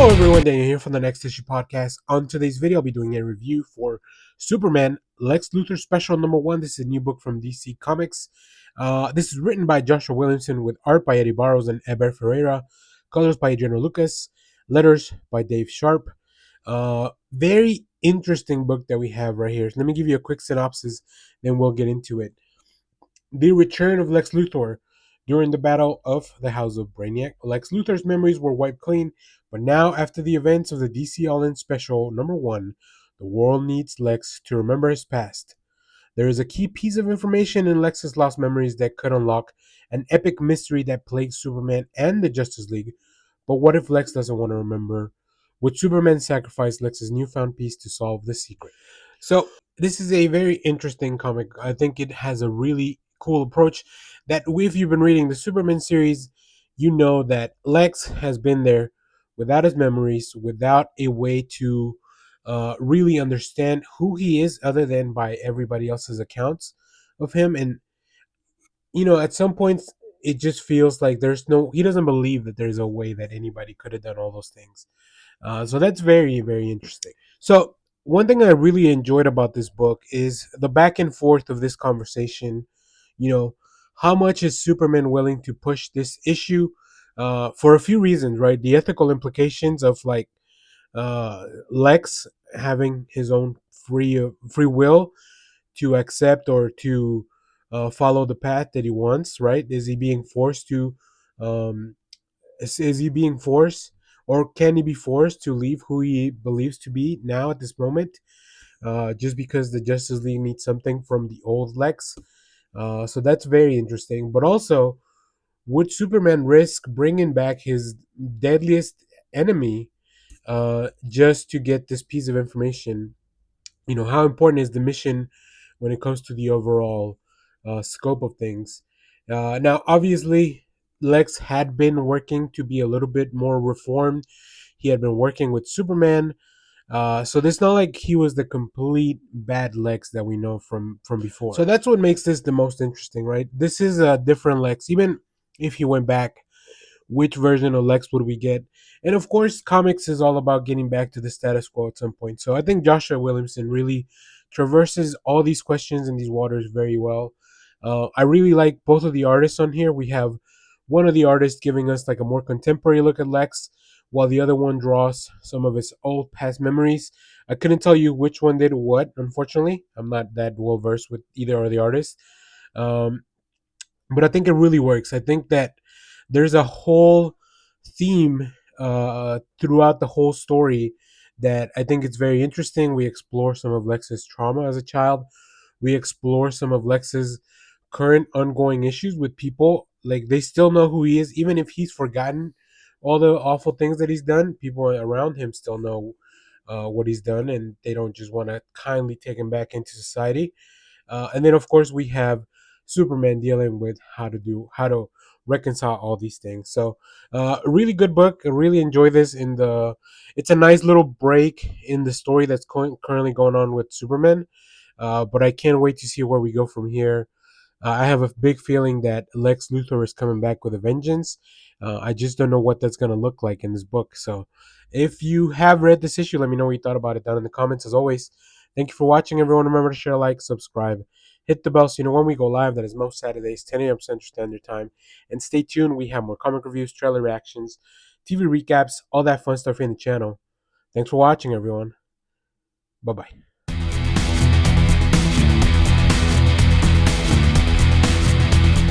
Hello everyone, Daniel here from the Next Issue Podcast. On today's video, I'll be doing a review for Superman Lex Luthor Special Number 1. This is a new book from DC Comics. This is written by Joshua Williamson with art by Eddie Barros and Eber Ferreira, colors by Adriano Lucas, letters by Dave Sharp. Very interesting book that we have right here. So let me give you a quick synopsis, then we'll get into it. The return of Lex Luthor. During the battle of the House of Brainiac, Lex Luthor's memories were wiped clean, but now, after the events of the DC All-In Special Number 1, the world needs Lex to remember his past. There is a key piece of information in Lex's lost memories that could unlock an epic mystery that plagues Superman and the Justice League. But what if Lex doesn't want to remember? Would Superman sacrifice Lex's newfound peace to solve the secret? So, this is a very interesting comic. I think it has a really cool approach that if you've been reading the Superman series, you know that Lex has been there without his memories, without a way to really understand who he is other than by everybody else's accounts of him. And, at some points, it just feels like he doesn't believe that there's a way that anybody could have done all those things. So that's very, very interesting. So, one thing I really enjoyed about this book is the back and forth of this conversation. You know, how much is Superman willing to push this issue for a few reasons, right? The ethical implications of Lex having his own free will to accept or to follow the path that he wants, right? Is he being forced to um, is he being forced, or can he be forced to leave who he believes to be now at this moment, just because the Justice League needs something from the old Lex? So that's very interesting. But also, would Superman risk bringing back his deadliest enemy just to get this piece of information? How important is the mission when it comes to the overall scope of things? Now, obviously, Lex had been working to be a little bit more reformed. He had been working with Superman, so it's not like he was the complete bad Lex that we know from before. So that's what makes this the most interesting, right? This is a different Lex. Even if he went back, which version of Lex would we get? And of course, comics is all about getting back to the status quo at some point. So I think Joshua Williamson really traverses all these questions and these waters very well. I really like both of the artists on here. We have one of the artists giving us like a more contemporary look at Lex, while the other one draws some of his old past memories. I couldn't tell you which one did what, unfortunately. I'm not that well versed with either of the artists. Um, but I think it really works. I think that there's a whole theme throughout the whole story that I think it's very interesting. We explore some of Lex's trauma as a child. We explore some of Lex's current ongoing issues with people. Like, they still know who he is, even if he's forgotten all the awful things that he's done. People around him still know what he's done, and they don't just want to kindly take him back into society. And then, of course, we have Superman dealing with how to reconcile all these things. So, a really good book. I really enjoy this. It's a nice little break in the story that's currently going on with Superman. But I can't wait to see where we go from here. I have a big feeling that Lex Luthor is coming back with a vengeance. I just don't know what that's going to look like in this book. So, if you have read this issue, let me know what you thought about it down in the comments. As always, thank you for watching, everyone. Remember to share, like, subscribe, hit the bell so you know when we go live. That is most Saturdays, 10 a.m. Central Standard Time. And stay tuned. We have more comic reviews, trailer reactions, TV recaps, all that fun stuff in the channel. Thanks for watching, everyone. Bye-bye.